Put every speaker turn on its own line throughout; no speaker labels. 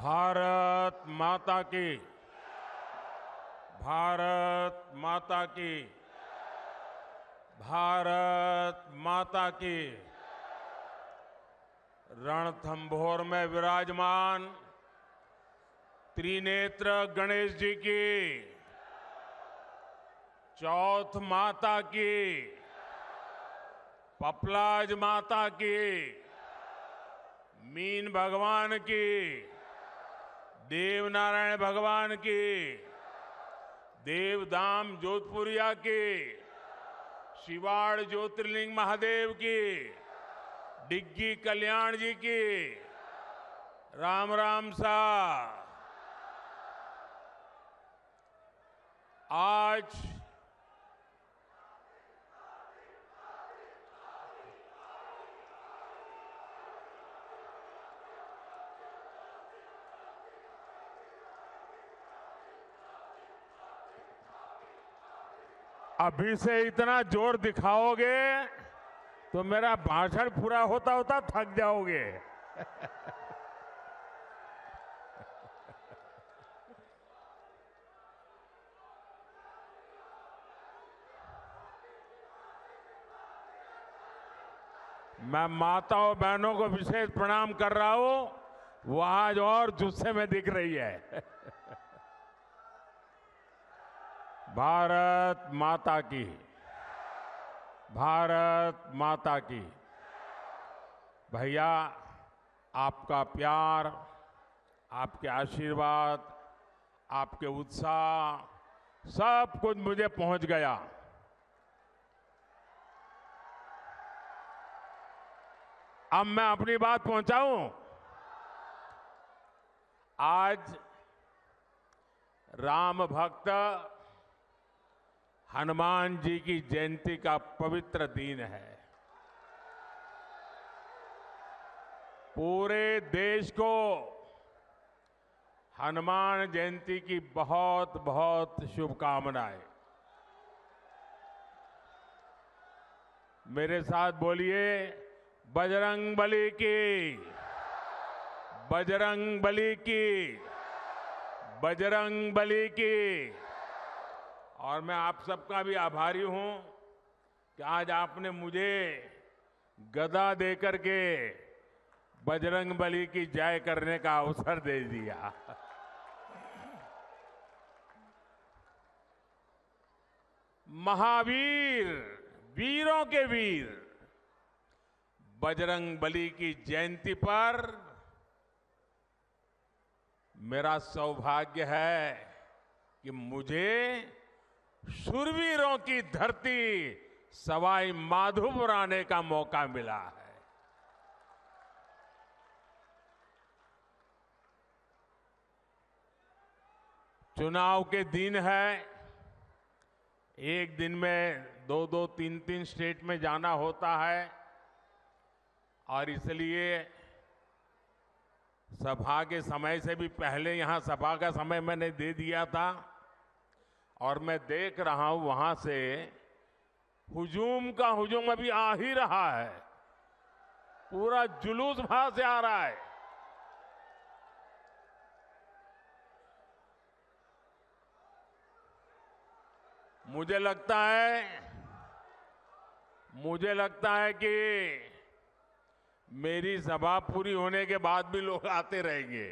भारत माता की, भारत माता की, भारत माता की। रणथंभौर में विराजमान त्रिनेत्र गणेश जी की, चौथ माता की, पपलाज माता की, मीन भगवान की, देवनारायण भगवान की, देवधाम जोधपुरिया की, शिवाड़ ज्योतिर्लिंग महादेव की, डिग्गी कल्याण जी की। राम राम सा। आज अभी से इतना जोर दिखाओगे तो मेरा भाषण पूरा होता होता थक जाओगे। मैं माताओं बहनों को विशेष प्रणाम कर रहा हूं। वो आज और जुस्से में दिख रही है। भारत माता की, भारत माता की। भैया, आपका प्यार, आपके आशीर्वाद, आपके उत्साह, सब कुछ मुझे पहुंच गया। अब मैं अपनी बात पहुंचाऊं। आज राम भक्त हनुमान जी की जयंती का पवित्र दिन है। पूरे देश को हनुमान जयंती की बहुत बहुत शुभकामनाएं। मेरे साथ बोलिए, बजरंग बली की, बजरंग बली की, बजरंग बली की। और मैं आप सबका भी आभारी हूं कि आज आपने मुझे गदा देकर के बजरंग बली की जय करने का अवसर दे दिया। महावीर, वीरों के वीर बजरंग बली की जयंती पर मेरा सौभाग्य है कि मुझे शूरवीरों की धरती सवाई माधोपुर आने का मौका मिला है। चुनाव के दिन है। एक दिन में 2-2, 3-3 स्टेट में जाना होता है और इसलिए सभा के समय से भी पहले यहां सभा का समय मैंने दे दिया था और मैं देख रहा हूं वहां से हुजूम का हुजूम अभी आ ही रहा है। पूरा जुलूस वहां से आ रहा है। मुझे लगता है कि मेरी सभा पूरी होने के बाद भी लोग आते रहेंगे।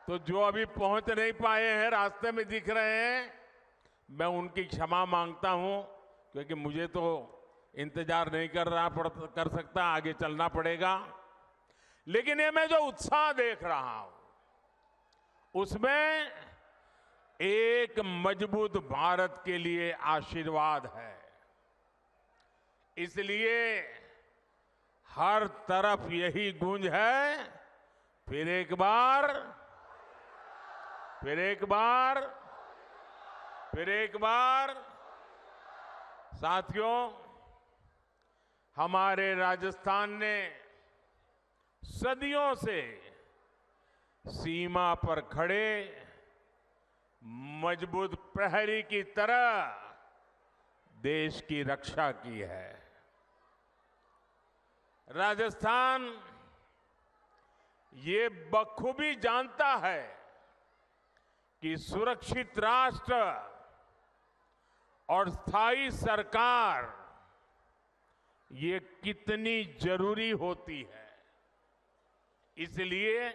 तो जो अभी पहुंच नहीं पाए हैं, रास्ते में दिख रहे हैं, मैं उनकी क्षमा मांगता हूं, क्योंकि मुझे तो इंतजार नहीं कर सकता, आगे चलना पड़ेगा। लेकिन ये मैं जो उत्साह देख रहा हूं उसमें एक मजबूत भारत के लिए आशीर्वाद है। इसलिए हर तरफ यही गूंज है, फिर एक बार, फिर एक बार, फिर एक बार। साथियों, हमारे राजस्थान ने सदियों से सीमा पर खड़े मजबूत प्रहरी की तरह देश की रक्षा की है। राजस्थान ये बखूबी जानता है कि सुरक्षित राष्ट्र और स्थायी सरकार ये कितनी जरूरी होती है। इसलिए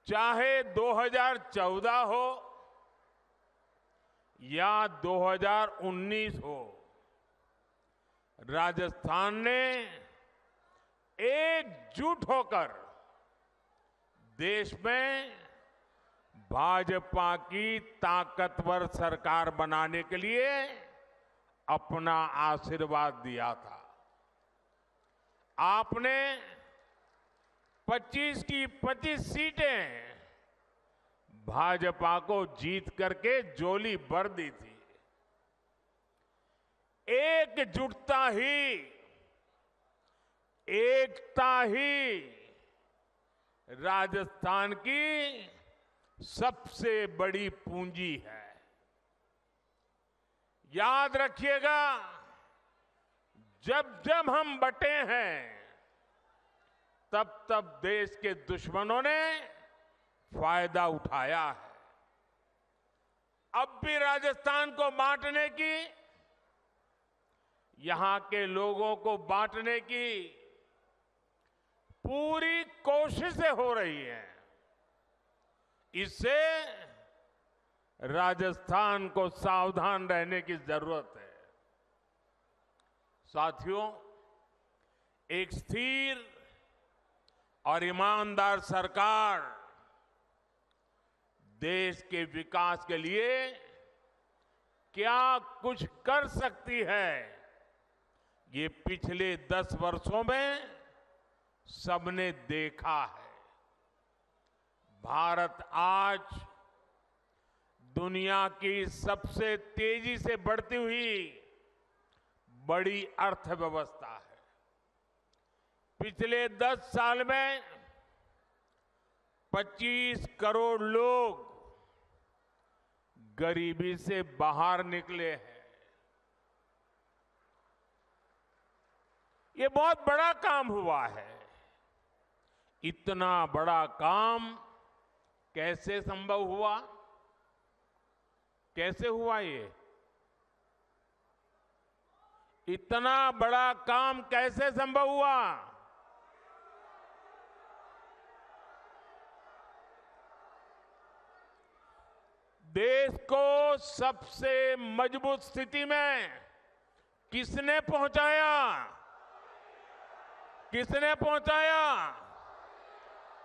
चाहे 2014 हो या 2019 हो, राजस्थान ने एकजुट होकर देश में भाजपा की ताकतवर सरकार बनाने के लिए अपना आशीर्वाद दिया था। आपने 25 की 25 सीटें भाजपा को जीत करके झोली भर दी थी। एकजुटता ही, एकता ही राजस्थान की सबसे बड़ी पूंजी है। याद रखिएगा, जब जब हम बंटे हैं तब तब देश के दुश्मनों ने फायदा उठाया है। अब भी राजस्थान को बांटने की, यहां के लोगों को बांटने की पूरी कोशिशें हो रही हैं। इससे राजस्थान को सावधान रहने की जरूरत है। साथियों, एक स्थिर और ईमानदार सरकार देश के विकास के लिए क्या कुछ कर सकती है, ये पिछले 10 वर्षों में सबने देखा है। भारत आज दुनिया की सबसे तेजी से बढ़ती हुई बड़ी अर्थव्यवस्था है। पिछले 10 साल में 25 करोड़ लोग गरीबी से बाहर निकले हैं। ये बहुत बड़ा काम हुआ है। इतना बड़ा काम कैसे संभव हुआ? कैसे हुआ ये? इतना बड़ा काम कैसे संभव हुआ? देश को सबसे मजबूत स्थिति में किसने पहुंचाया? किसने पहुंचाया?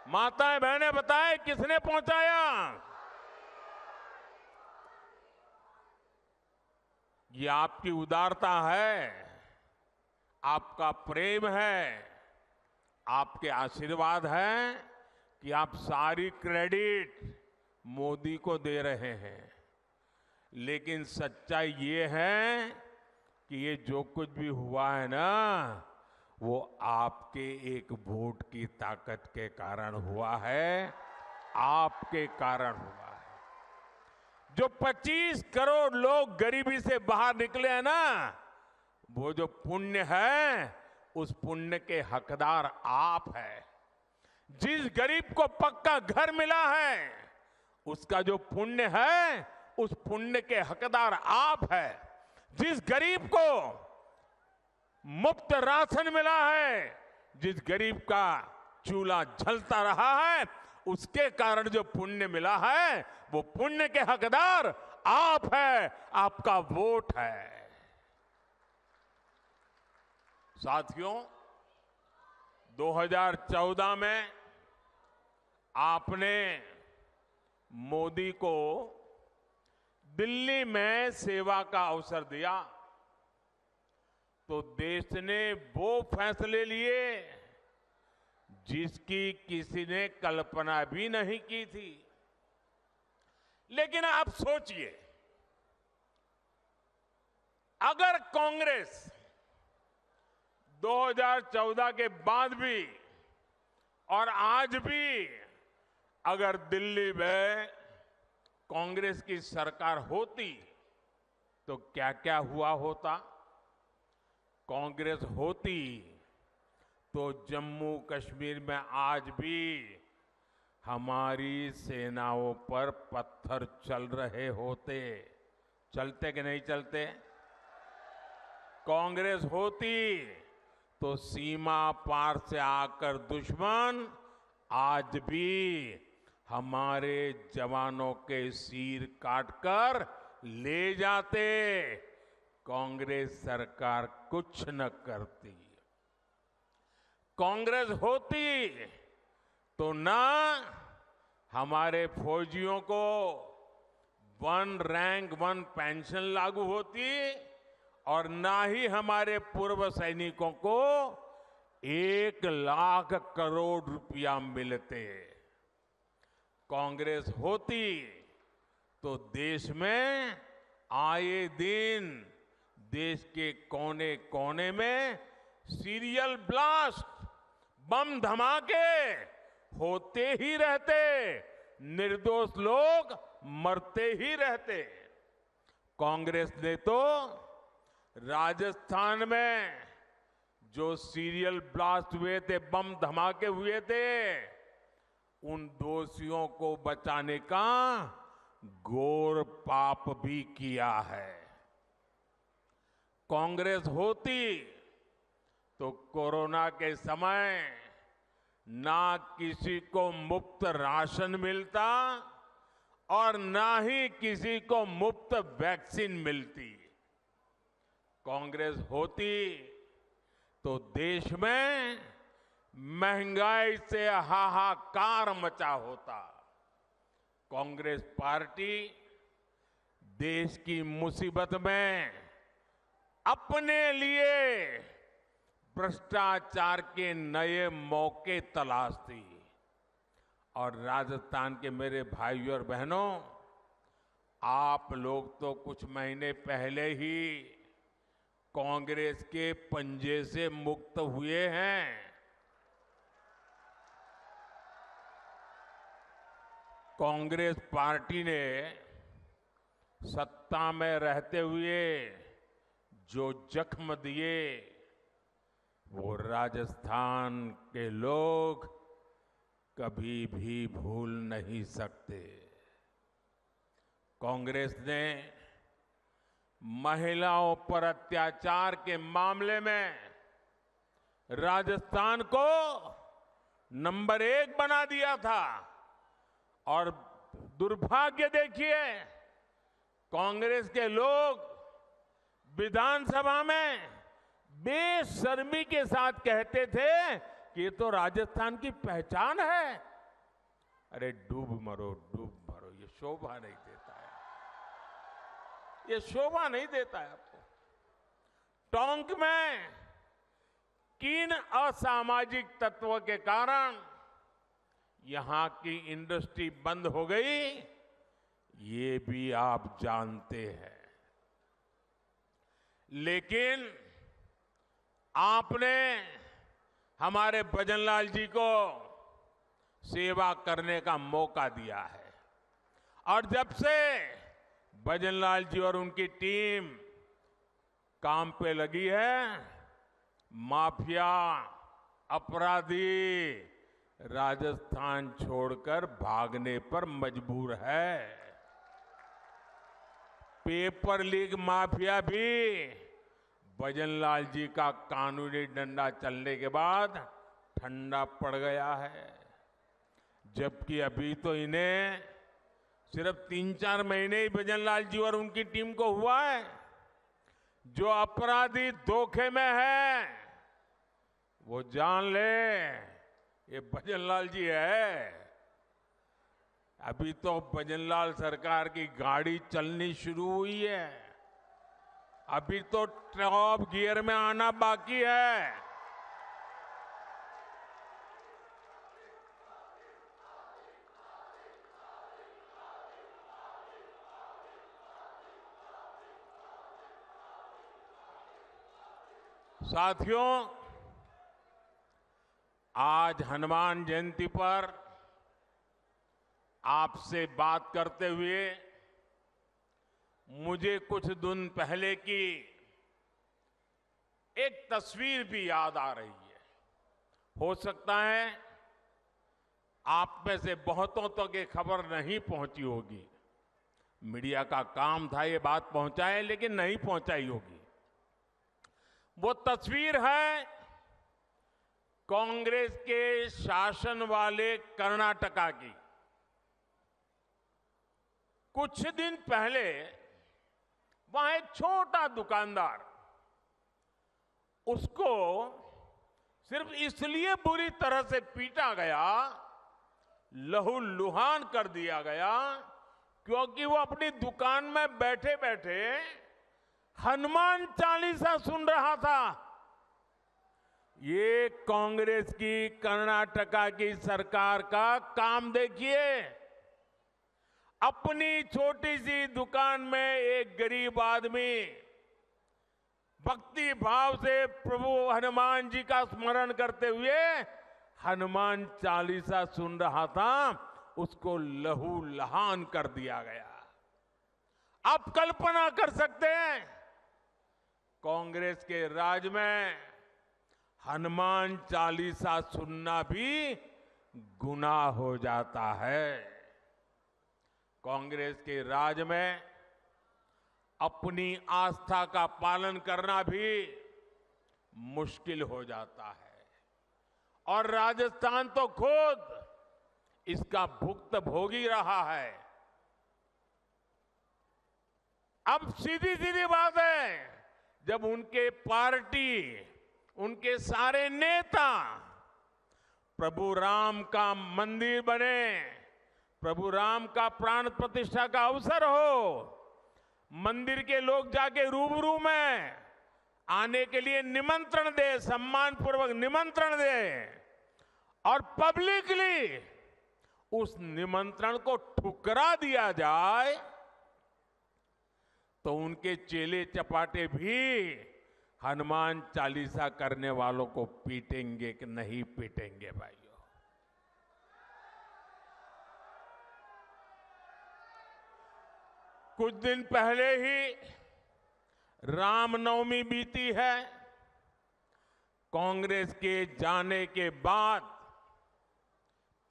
माताएं बहनें बताएं, किसने पहुंचाया? ये आपकी उदारता है, आपका प्रेम है, आपके आशीर्वाद है कि आप सारी क्रेडिट मोदी को दे रहे हैं। लेकिन सच्चाई ये है कि ये जो कुछ भी हुआ है ना, वो आपके एक वोट की ताकत के कारण हुआ है, आपके कारण हुआ है। जो 25 करोड़ लोग गरीबी से बाहर निकले हैं ना, वो जो पुण्य है, उस पुण्य के हकदार आप हैं। जिस गरीब को पक्का घर मिला है, उसका जो पुण्य है, उस पुण्य के हकदार आप हैं। जिस गरीब को मुफ्त राशन मिला है, जिस गरीब का चूल्हा जलता रहा है, उसके कारण जो पुण्य मिला है, वो पुण्य के हकदार आप हैं, आपका वोट है। साथियों, 2014 में आपने मोदी को दिल्ली में सेवा का अवसर दिया, तो देश ने वो फैसले लिए जिसकी किसी ने कल्पना भी नहीं की थी। लेकिन आप सोचिए, अगर कांग्रेस 2014 के बाद भी और आज भी अगर दिल्ली में कांग्रेस की सरकार होती, तो क्या क्या हुआ होता? कांग्रेस होती तो जम्मू कश्मीर में आज भी हमारी सेनाओं पर पत्थर चल रहे होते। चलते कि नहीं चलते? कांग्रेस होती तो सीमा पार से आकर दुश्मन आज भी हमारे जवानों के सिर काटकर ले जाते। कांग्रेस सरकार कुछ न करती। कांग्रेस होती तो ना हमारे फौजियों को 1 रैंक 1 पेंशन लागू होती और ना ही हमारे पूर्व सैनिकों को 1 लाख करोड़ रुपया मिलते। कांग्रेस होती तो देश में आए दिन देश के कोने कोने में सीरियल ब्लास्ट, बम धमाके होते ही रहते, निर्दोष लोग मरते ही रहते। कांग्रेस ने तो राजस्थान में जो सीरियल ब्लास्ट हुए थे, बम धमाके हुए थे, उन दोषियों को बचाने का घोर पाप भी किया है। कांग्रेस होती तो कोरोना के समय ना किसी को मुफ्त राशन मिलता और ना ही किसी को मुफ्त वैक्सीन मिलती। कांग्रेस होती तो देश में महंगाई से हाहाकार मचा होता। कांग्रेस पार्टी देश की मुसीबत में अपने लिए भ्रष्टाचार के नए मौके तलाशती। और राजस्थान के मेरे भाइयों और बहनों, आप लोग तो कुछ महीने पहले ही कांग्रेस के पंजे से मुक्त हुए हैं। कांग्रेस पार्टी ने सत्ता में रहते हुए जो जख्म दिए वो राजस्थान के लोग कभी भी भूल नहीं सकते। कांग्रेस ने महिलाओं पर अत्याचार के मामले में राजस्थान को नंबर 1 बना दिया था। और दुर्भाग्य देखिए, कांग्रेस के लोग विधानसभा में बेशर्मी के साथ कहते थे कि ये तो राजस्थान की पहचान है। अरे डूब मरो, ये शोभा नहीं देता है, ये शोभा नहीं देता है आपको। टोंक में किन असामाजिक तत्वों के कारण यहां की इंडस्ट्री बंद हो गई, ये भी आप जानते हैं। लेकिन आपने हमारे भजनलाल जी को सेवा करने का मौका दिया है। और जब से भजनलाल जी और उनकी टीम काम पे लगी है, माफिया, अपराधी राजस्थान छोड़कर भागने पर मजबूर है। पेपर लीक माफिया भी भजनलाल जी का कानूनी डंडा चलने के बाद ठंडा पड़ गया है। जबकि अभी तो इन्हें सिर्फ 3-4 महीने ही भजनलाल जी और उनकी टीम को हुआ है। जो अपराधी धोखे में है वो जान ले, ये भजनलाल जी है। अभी तो भजनलाल सरकार की गाड़ी चलनी शुरू हुई है, अभी तो टॉप गियर में आना बाकी है। साथियों, आज हनुमान जयंती पर आपसे बात करते हुए मुझे कुछ दिन पहले की एक तस्वीर भी याद आ रही है। हो सकता है आप में से बहुतों तक ये खबर नहीं पहुंची होगी। मीडिया का काम था ये बात पहुंचाए, लेकिन नहीं पहुंचाई होगी। वो तस्वीर है कांग्रेस के शासन वाले कर्नाटका की। कुछ दिन पहले वहां एक छोटा दुकानदार, उसको सिर्फ इसलिए बुरी तरह से पीटा गया, लहूलुहान कर दिया गया, क्योंकि वो अपनी दुकान में बैठे बैठे हनुमान चालीसा सुन रहा था। ये कांग्रेस की कर्नाटका की सरकार का काम देखिए। अपनी छोटी सी दुकान में एक गरीब आदमी भक्ति भाव से प्रभु हनुमान जी का स्मरण करते हुए हनुमान चालीसा सुन रहा था, उसको लहूलुहान कर दिया गया। आप कल्पना कर सकते हैं, कांग्रेस के राज में हनुमान चालीसा सुनना भी गुनाह हो जाता है। कांग्रेस के राज में अपनी आस्था का पालन करना भी मुश्किल हो जाता है, और राजस्थान तो खुद इसका भुक्तभोगी रहा है। अब सीधी सीधी बात है, जब उनके पार्टी, उनके सारे नेता प्रभु राम का मंदिर बने, प्रभु राम का प्राण प्रतिष्ठा का अवसर हो, मंदिर के लोग जाके रूबरू में आने के लिए निमंत्रण दे, सम्मान पूर्वक निमंत्रण दे, और पब्लिकली उस निमंत्रण को ठुकरा दिया जाए, तो उनके चेले चपाटे भी हनुमान चालीसा करने वालों को पीटेंगे कि नहीं पीटेंगे भाइयों? कुछ दिन पहले ही रामनवमी बीती है। कांग्रेस के जाने के बाद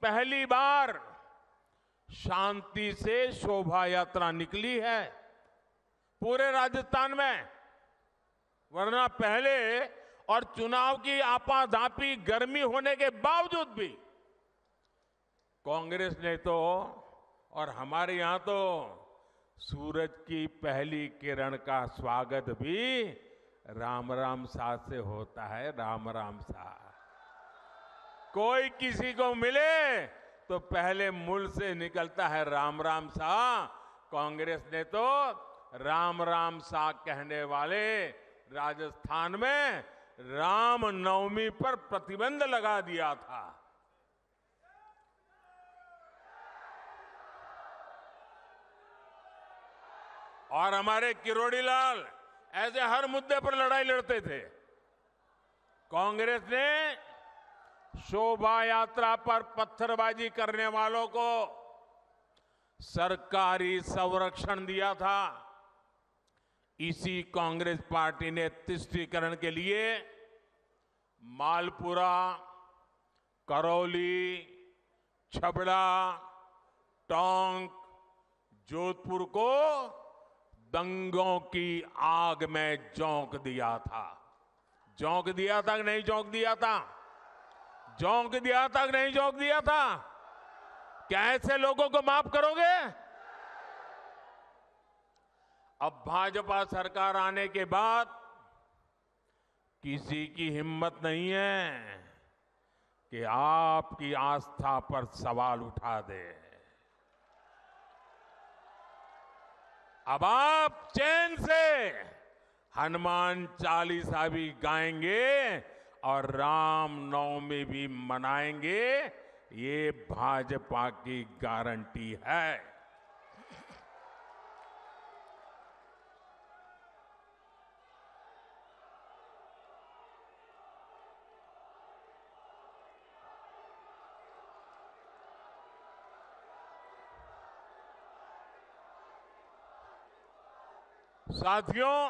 पहली बार शांति से शोभा यात्रा निकली है पूरे राजस्थान में, वरना पहले और चुनाव की आपाधापी गर्मी होने के बावजूद भी कांग्रेस ने तो, और हमारे यहां तो सूरज की पहली किरण का स्वागत भी राम राम सा से होता है। राम राम सा, कोई किसी को मिले तो पहले मुंह से निकलता है राम राम सा। कांग्रेस ने तो राम राम सा कहने वाले राजस्थान में राम नवमी पर प्रतिबंध लगा दिया था। और हमारे किरोड़ी लाल ऐसे हर मुद्दे पर लड़ाई लड़ते थे। कांग्रेस ने शोभा यात्रा पर पत्थरबाजी करने वालों को सरकारी संरक्षण दिया था। इसी कांग्रेस पार्टी ने तुष्टीकरण के लिए मालपुरा, करौली, छबड़ा, टोंक, जोधपुर को दंगों की आग में झोंक दिया था। झोंक दिया था कि नहीं झोंक दिया था? झोंक दिया था कि नहीं झोंक दिया था? क्या ऐसे लोगों को माफ करोगे? अब भाजपा सरकार आने के बाद किसी की हिम्मत नहीं है कि आपकी आस्था पर सवाल उठा दे। अब आप चैन से हनुमान चालीसा भी गाएंगे और राम नवमी भी मनाएंगे, ये भाजपा की गारंटी है। साथियों,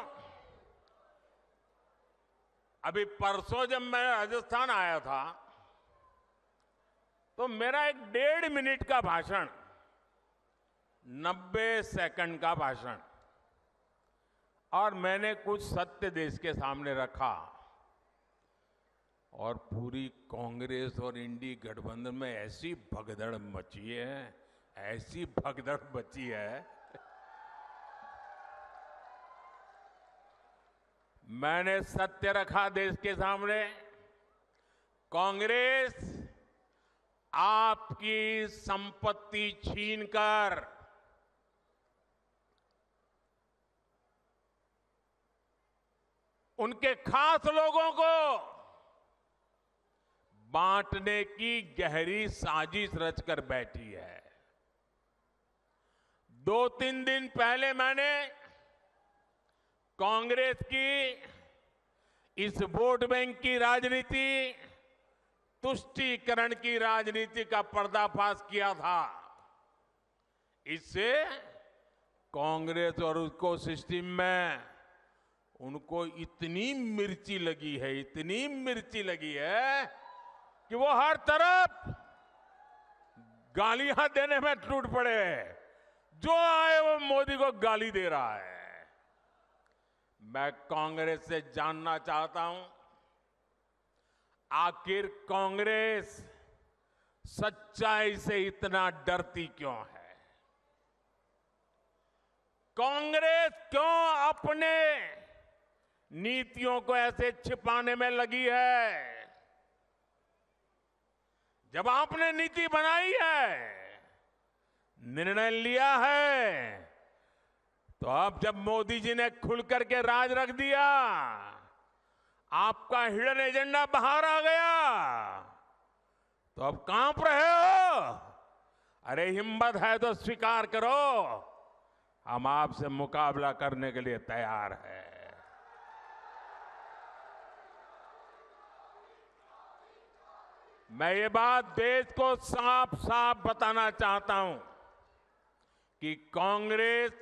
अभी परसों जब मैं राजस्थान आया था तो मेरा एक 1.5 मिनट का भाषण, 90 सेकंड का भाषण, और मैंने कुछ सत्य देश के सामने रखा, और पूरी कांग्रेस और इंडी गठबंधन में ऐसी भगदड़ मची है, ऐसी भगदड़ मची है। मैंने सत्य रखा देश के सामने। कांग्रेस आपकी संपत्ति छीनकर उनके खास लोगों को बांटने की गहरी साजिश रचकर बैठी है। 2-3 दिन पहले मैंने कांग्रेस की इस वोट बैंक की राजनीति, तुष्टीकरण की राजनीति का पर्दाफाश किया था। इससे कांग्रेस और उसको सिस्टम में उनको इतनी मिर्ची लगी है, इतनी मिर्ची लगी है कि वो हर तरफ गालियां देने में टूट पड़े। जो आए वो मोदी को गाली दे रहा है। मैं कांग्रेस से जानना चाहता हूं, आखिर कांग्रेस सच्चाई से इतना डरती क्यों है? कांग्रेस क्यों अपने नीतियों को ऐसे छिपाने में लगी है? जब आपने नीति बनाई है, निर्णय लिया है, तो अब जब मोदी जी ने खुल करके राज रख दिया, आपका हिडन एजेंडा बाहर आ गया, तो अब कांप रहे हो? अरे हिम्मत है तो स्वीकार करो, हम आपसे मुकाबला करने के लिए तैयार हैं। मैं ये बात देश को साफ साफ बताना चाहता हूं कि कांग्रेस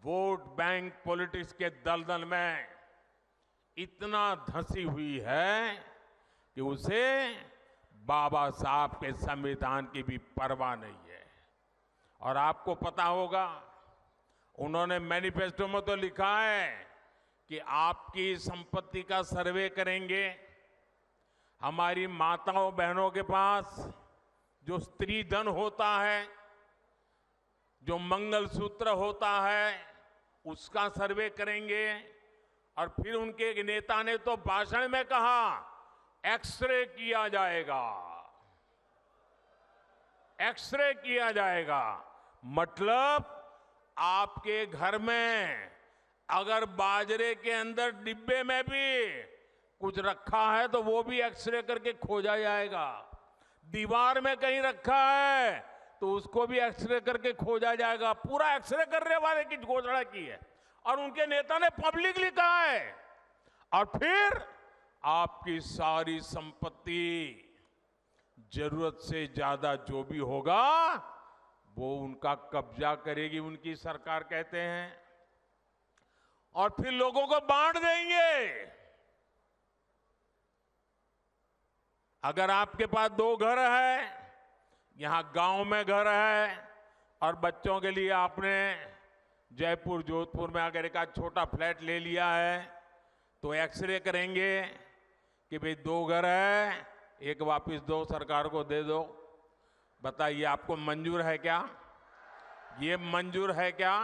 वोट बैंक पॉलिटिक्स के दलदल में इतना धंसी हुई है कि उसे बाबा साहब के संविधान की भी परवाह नहीं है। और आपको पता होगा, उन्होंने मैनिफेस्टो में तो लिखा है कि आपकी संपत्ति का सर्वे करेंगे। हमारी माताओं बहनों के पास जो स्त्री धन होता है, जो मंगलसूत्र होता है, उसका सर्वे करेंगे। और फिर उनके एक नेता ने तो भाषण में कहा, एक्सरे किया जाएगा, एक्सरे किया जाएगा। मतलब आपके घर में अगर बाजरे के अंदर डिब्बे में भी कुछ रखा है तो वो भी एक्सरे करके खोजा जाएगा। दीवार में कहीं रखा है तो उसको भी एक्सरे करके खोजा जाएगा। पूरा एक्सरे करने वाले की घोषणा की है और उनके नेता ने पब्लिकली कहा है। और फिर आपकी सारी संपत्ति, जरूरत से ज्यादा जो भी होगा वो उनका कब्जा करेगी उनकी सरकार, कहते हैं, और फिर लोगों को बांट देंगे। अगर आपके पास 2 घर है, यहां गांव में घर है, और बच्चों के लिए आपने जयपुर जोधपुर में अगर एक छोटा फ्लैट ले लिया है, तो एक्सरे करेंगे कि भाई 2 घर है, एक वापस दो, सरकार को दे दो। बताइए, आपको मंजूर है क्या? ये मंजूर है क्या?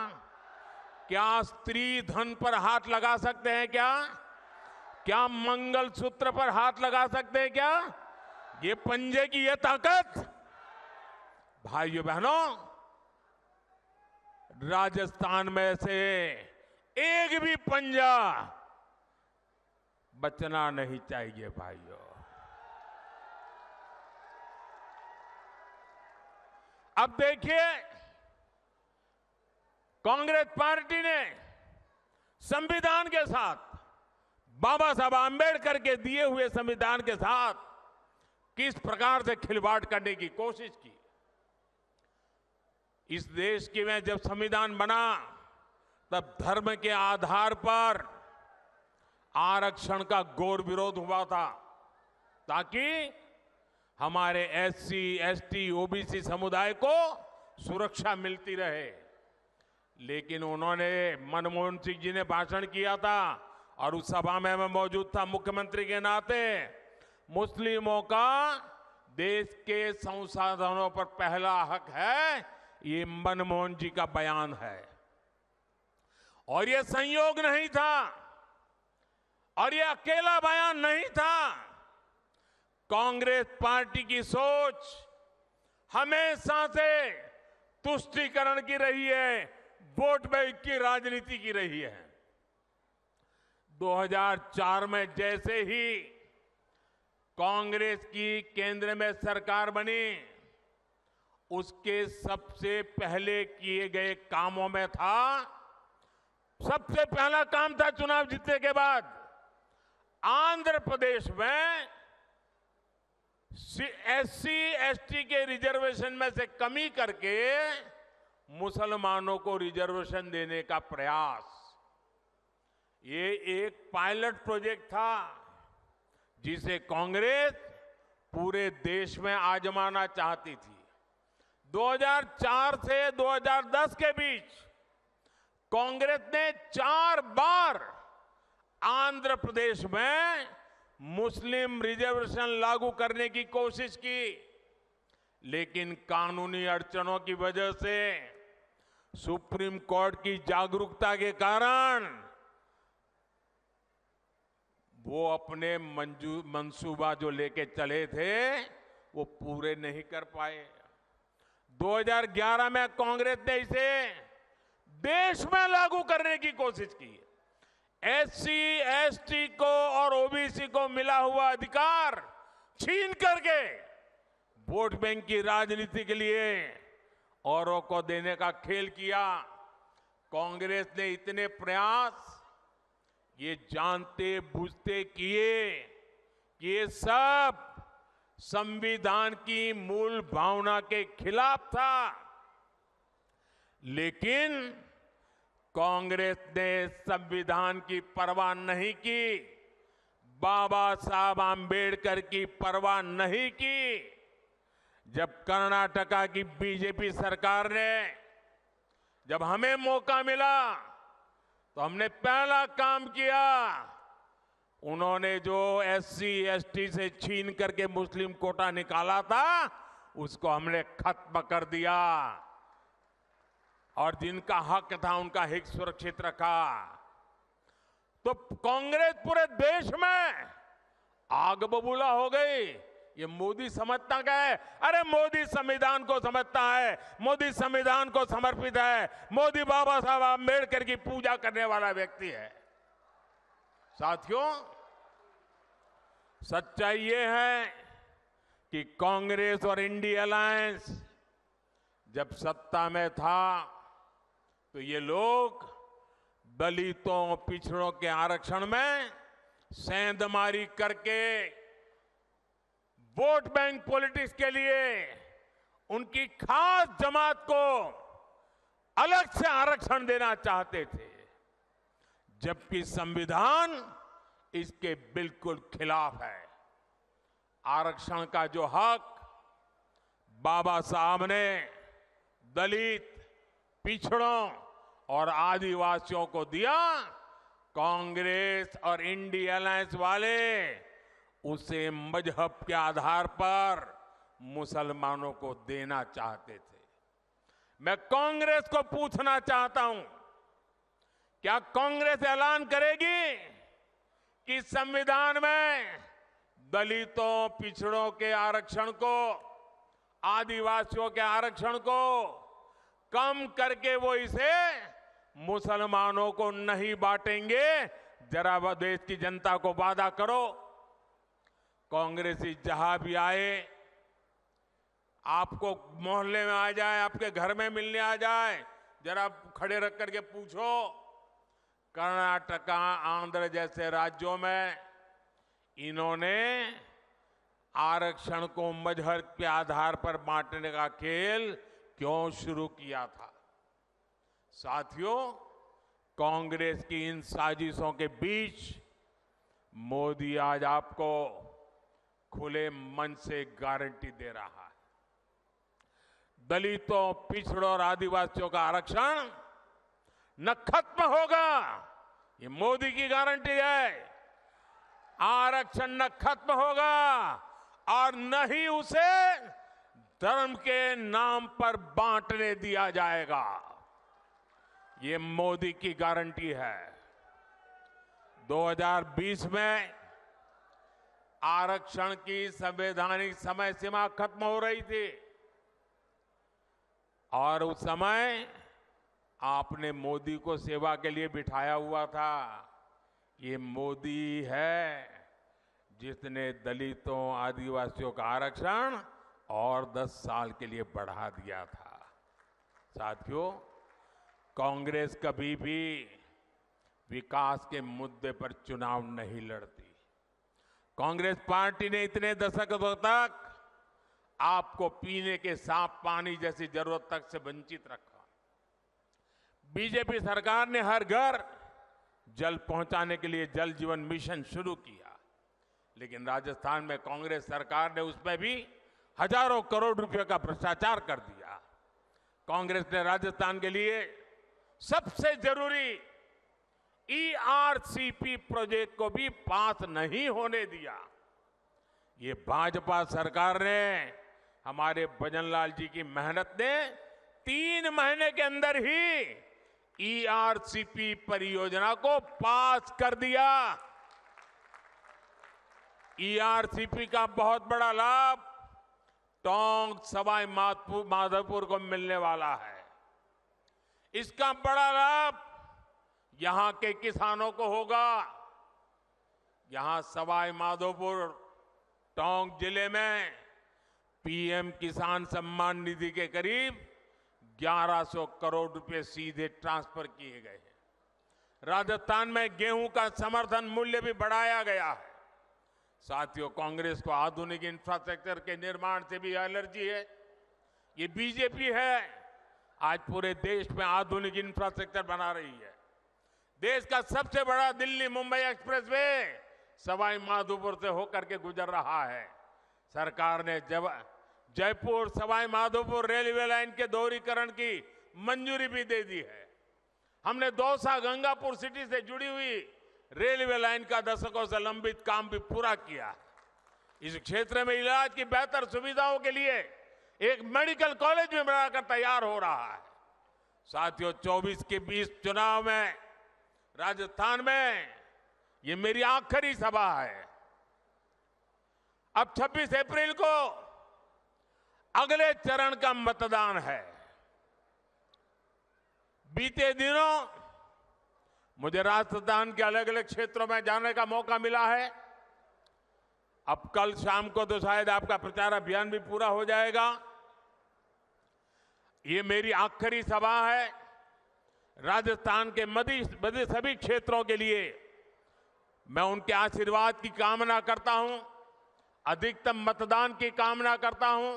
क्या स्त्री धन पर हाथ लगा सकते हैं क्या? क्या मंगलसूत्र पर हाथ लगा सकते हैं क्या? ये पंजे की ये ताकत, भाइयों बहनों, राजस्थान में से एक भी पंजा बचना नहीं चाहिए भाइयों। अब देखिए, कांग्रेस पार्टी ने संविधान के साथ, बाबा साहब आंबेडकर के दिए हुए संविधान के साथ किस प्रकार से खिलवाड़ करने की कोशिश की। इस देश की में जब संविधान बना तब धर्म के आधार पर आरक्षण का घोर विरोध हुआ था, ताकि हमारे एससी, एसटी, ओबीसी समुदाय को सुरक्षा मिलती रहे। लेकिन उन्होंने, मनमोहन सिंह जी ने भाषण किया था और उस सभा में मैं मौजूद था मुख्यमंत्री के नाते, मुस्लिमों का देश के संसाधनों पर पहला हक है, ये मनमोहन जी का बयान है। और ये संयोग नहीं था और ये अकेला बयान नहीं था। कांग्रेस पार्टी की सोच हमेशा से तुष्टीकरण की रही है, वोट बैंक की राजनीति की रही है। 2004 में जैसे ही कांग्रेस की केंद्र में सरकार बनी, उसके सबसे पहले किए गए कामों में था, सबसे पहला काम था चुनाव जीतने के बाद आंध्र प्रदेश में एससी, एसटी के रिजर्वेशन में से कमी करके मुसलमानों को रिजर्वेशन देने का प्रयास। ये एक पायलट प्रोजेक्ट था जिसे कांग्रेस पूरे देश में आजमाना चाहती थी। 2004 से 2010 के बीच कांग्रेस ने 4 बार आंध्र प्रदेश में मुस्लिम रिजर्वेशन लागू करने की कोशिश की, लेकिन कानूनी अड़चनों की वजह से, सुप्रीम कोर्ट की जागरूकता के कारण वो अपने मंसूबा जो लेके चले थे वो पूरे नहीं कर पाए। 2011 में कांग्रेस ने इसे देश में लागू करने की कोशिश की। एससी, एसटी को और ओबीसी को मिला हुआ अधिकार छीन करके वोट बैंक की राजनीति के लिए औरों को देने का खेल किया। कांग्रेस ने इतने प्रयास ये जानते बूझते किए कि ये सब संविधान की मूल भावना के खिलाफ था। लेकिन कांग्रेस ने संविधान की परवाह नहीं की, बाबा साहब आंबेडकर की परवाह नहीं की। जब कर्नाटका की बीजेपी सरकार ने, जब हमें मौका मिला तो हमने पहला काम किया, उन्होंने जो एससी, एसटी से छीन करके मुस्लिम कोटा निकाला था उसको हमने खत्म कर दिया और जिनका हक था उनका हित सुरक्षित रखा। तो कांग्रेस पूरे देश में आग बबूला हो गई। ये मोदी समझता क्या है? अरे मोदी संविधान को समझता है, मोदी संविधान को समर्पित है, मोदी बाबा साहब आंबेडकर की पूजा करने वाला व्यक्ति है। साथियों, सच्चाई ये है कि कांग्रेस और इंडिया अलायंस जब सत्ता में था तो ये लोग दलितों, पिछड़ों के आरक्षण में सेंधमारी करके वोट बैंक पॉलिटिक्स के लिए उनकी खास जमात को अलग से आरक्षण देना चाहते थे, जबकि संविधान इसके बिल्कुल खिलाफ है। आरक्षण का जो हक बाबा साहब ने दलित, पिछड़ों और आदिवासियों को दिया, कांग्रेस और इंडिया अलायंस वाले उसे मजहब के आधार पर मुसलमानों को देना चाहते थे। मैं कांग्रेस को पूछना चाहता हूं, क्या कांग्रेस ऐलान करेगी कि संविधान में दलितों, पिछड़ों के आरक्षण को, आदिवासियों के आरक्षण को कम करके वो इसे मुसलमानों को नहीं बांटेंगे? जरा वह देश की जनता को वादा करो। कांग्रेसी जहां भी आए, आपको मोहल्ले में आ जाए, आपके घर में मिलने आ जाए, जरा खड़े रख करके पूछो, कर्नाटका, आंध्र जैसे राज्यों में इन्होंने आरक्षण को मजहब के आधार पर बांटने का खेल क्यों शुरू किया था? साथियों, कांग्रेस की इन साजिशों के बीच मोदी आज आपको खुले मन से गारंटी दे रहा है। दलितों, पिछड़ों और आदिवासियों का आरक्षण न खत्म होगा, ये मोदी की गारंटी है। आरक्षण न खत्म होगा और न ही उसे धर्म के नाम पर बांटने दिया जाएगा, ये मोदी की गारंटी है। 2020 में आरक्षण की संवैधानिक समय सीमा खत्म हो रही थी और उस समय आपने मोदी को सेवा के लिए बिठाया हुआ था। ये मोदी है जिसने दलितों, आदिवासियों का आरक्षण और 10 साल के लिए बढ़ा दिया था। साथियों, कांग्रेस कभी भी विकास के मुद्दे पर चुनाव नहीं लड़ती। कांग्रेस पार्टी ने इतने दशकों तक आपको पीने के साफ पानी जैसी जरूरत तक से वंचित रखा। बीजेपी सरकार ने हर घर जल पहुंचाने के लिए जल जीवन मिशन शुरू किया, लेकिन राजस्थान में कांग्रेस सरकार ने उसमें भी हजारों करोड़ रुपए का भ्रष्टाचार कर दिया। कांग्रेस ने राजस्थान के लिए सबसे जरूरी ERCP प्रोजेक्ट को भी पास नहीं होने दिया। ये भाजपा सरकार ने, हमारे भजनलाल जी की मेहनत ने 3 महीने के अंदर ही ERCP परियोजना को पास कर दिया। ERCP का बहुत बड़ा लाभ टोंक, सवाई माधोपुर को मिलने वाला है। इसका बड़ा लाभ यहां के किसानों को होगा। यहां सवाई माधोपुर, टोंक जिले में PM किसान सम्मान निधि के करीब 1100 करोड़ रुपए सीधे ट्रांसफर किए गए हैं। राजस्थान में गेहूं का समर्थन मूल्य भी बढ़ाया गया है। साथियों, कांग्रेस को आधुनिक इंफ्रास्ट्रक्चर के निर्माण से भी एलर्जी है। ये बीजेपी है आज पूरे देश में आधुनिक इंफ्रास्ट्रक्चर बना रही है। देश का सबसे बड़ा दिल्ली मुंबई एक्सप्रेसवे सवाई माधोपुर से होकर के गुजर रहा है। सरकार ने जयपुर सवाई माधोपुर रेलवे लाइन के दोहरीकरण की मंजूरी भी दे दी है। हमने दौसा गंगापुर सिटी से जुड़ी हुई रेलवे लाइन का दशकों से लंबित काम भी पूरा किया। इस क्षेत्र में इलाज की बेहतर सुविधाओं के लिए एक मेडिकल कॉलेज भी बनाकर तैयार हो रहा है। साथियों, 24 के 20 चुनाव में राजस्थान में ये मेरी आखिरी सभा है। अब 26 अप्रैल को अगले चरण का मतदान है। बीते दिनों मुझे राजस्थान के अलग अलग क्षेत्रों में जाने का मौका मिला है। अब कल शाम को तो शायद आपका प्रचार अभियान भी पूरा हो जाएगा। ये मेरी आखिरी सभा है। राजस्थान के मध्य सभी क्षेत्रों के लिए मैं उनके आशीर्वाद की कामना करता हूं, अधिकतम मतदान की कामना करता हूं।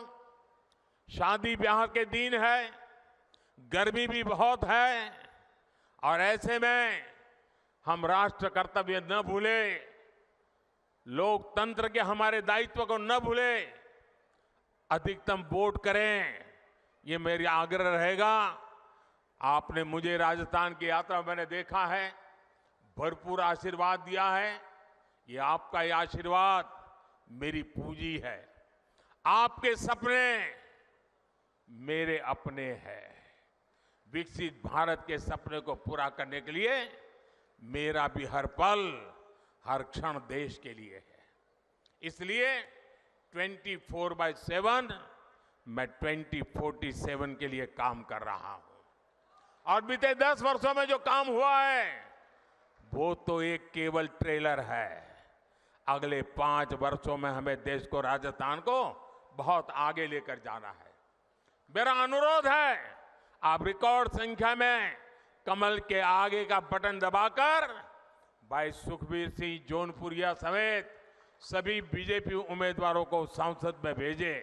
शादी ब्याह के दिन है, गर्मी भी बहुत है और ऐसे में हम राष्ट्र कर्तव्य न भूलें, लोकतंत्र के हमारे दायित्व को न भूलें, अधिकतम वोट करें, ये मेरा आग्रह रहेगा। आपने मुझे राजस्थान की यात्रा में मैंने देखा है, भरपूर आशीर्वाद दिया है। ये आपका ये आशीर्वाद मेरी पूंजी है। आपके सपने मेरे अपने हैं। विकसित भारत के सपने को पूरा करने के लिए मेरा भी हर पल, हर क्षण देश के लिए है। इसलिए 24/7 मैं 2047 के लिए काम कर रहा हूं। और बीते 10 वर्षों में जो काम हुआ है वो तो एक केवल ट्रेलर है। अगले 5 वर्षों में हमें देश को, राजस्थान को बहुत आगे लेकर जाना है। मेरा अनुरोध है, आप रिकॉर्ड संख्या में कमल के आगे का बटन दबाकर भाई सुखबीर सिंह जौनपुरिया समेत सभी बीजेपी उम्मीदवारों को संसद में भेजें।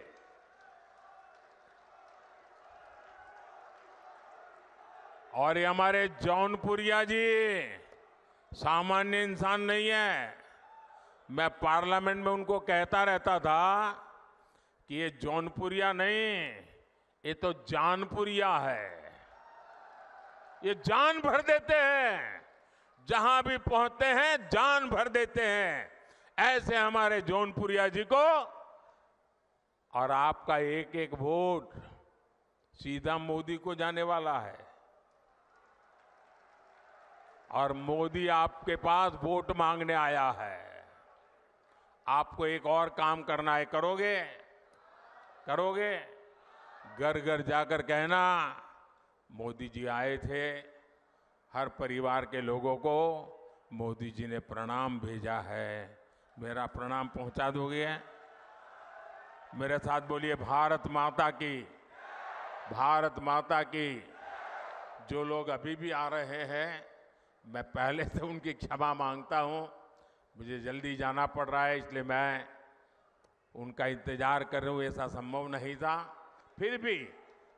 और ये हमारे जौनपुरिया जी सामान्य इंसान नहीं है। मैं पार्लियामेंट में उनको कहता रहता था कि ये जौनपुरिया नहीं, ये तो जानपुरिया है। ये जान भर देते हैं, जहां भी पहुंचते हैं जान भर देते हैं। ऐसे हमारे जौनपुरिया जी को, और आपका एक एक वोट सीधा मोदी को जाने वाला है। और मोदी आपके पास वोट मांगने आया है। आपको एक और काम करना है, करोगे? करोगे? घर घर जाकर कहना, मोदी जी आए थे, हर परिवार के लोगों को मोदी जी ने प्रणाम भेजा है, मेरा प्रणाम पहुंचा दोगे? मेरे साथ बोलिए, भारत माता की, भारत माता की। जो लोग अभी भी आ रहे हैं, मैं पहले से उनकी क्षमा मांगता हूं। मुझे जल्दी जाना पड़ रहा है, इसलिए मैं उनका इंतजार कर रहा हूं। ऐसा संभव नहीं था। फिर भी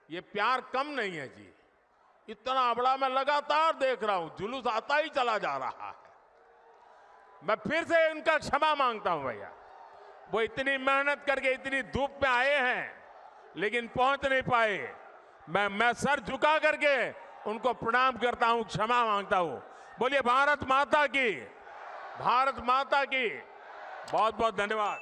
ये प्यार कम नहीं है जी। इतना बड़ा मैं लगातार देख रहा हूं, जुलूस आता ही चला जा रहा है। मैं फिर से इनका क्षमा मांगता हूं भैया। वो इतनी मेहनत करके इतनी धूप में आए हैं, लेकिन पहुंच नहीं पाए। मैं सर झुका करके उनको प्रणाम करता हूं, क्षमा मांगता हूं। बोलिए भारत माता की, भारत माता की। बहुत बहुत धन्यवाद।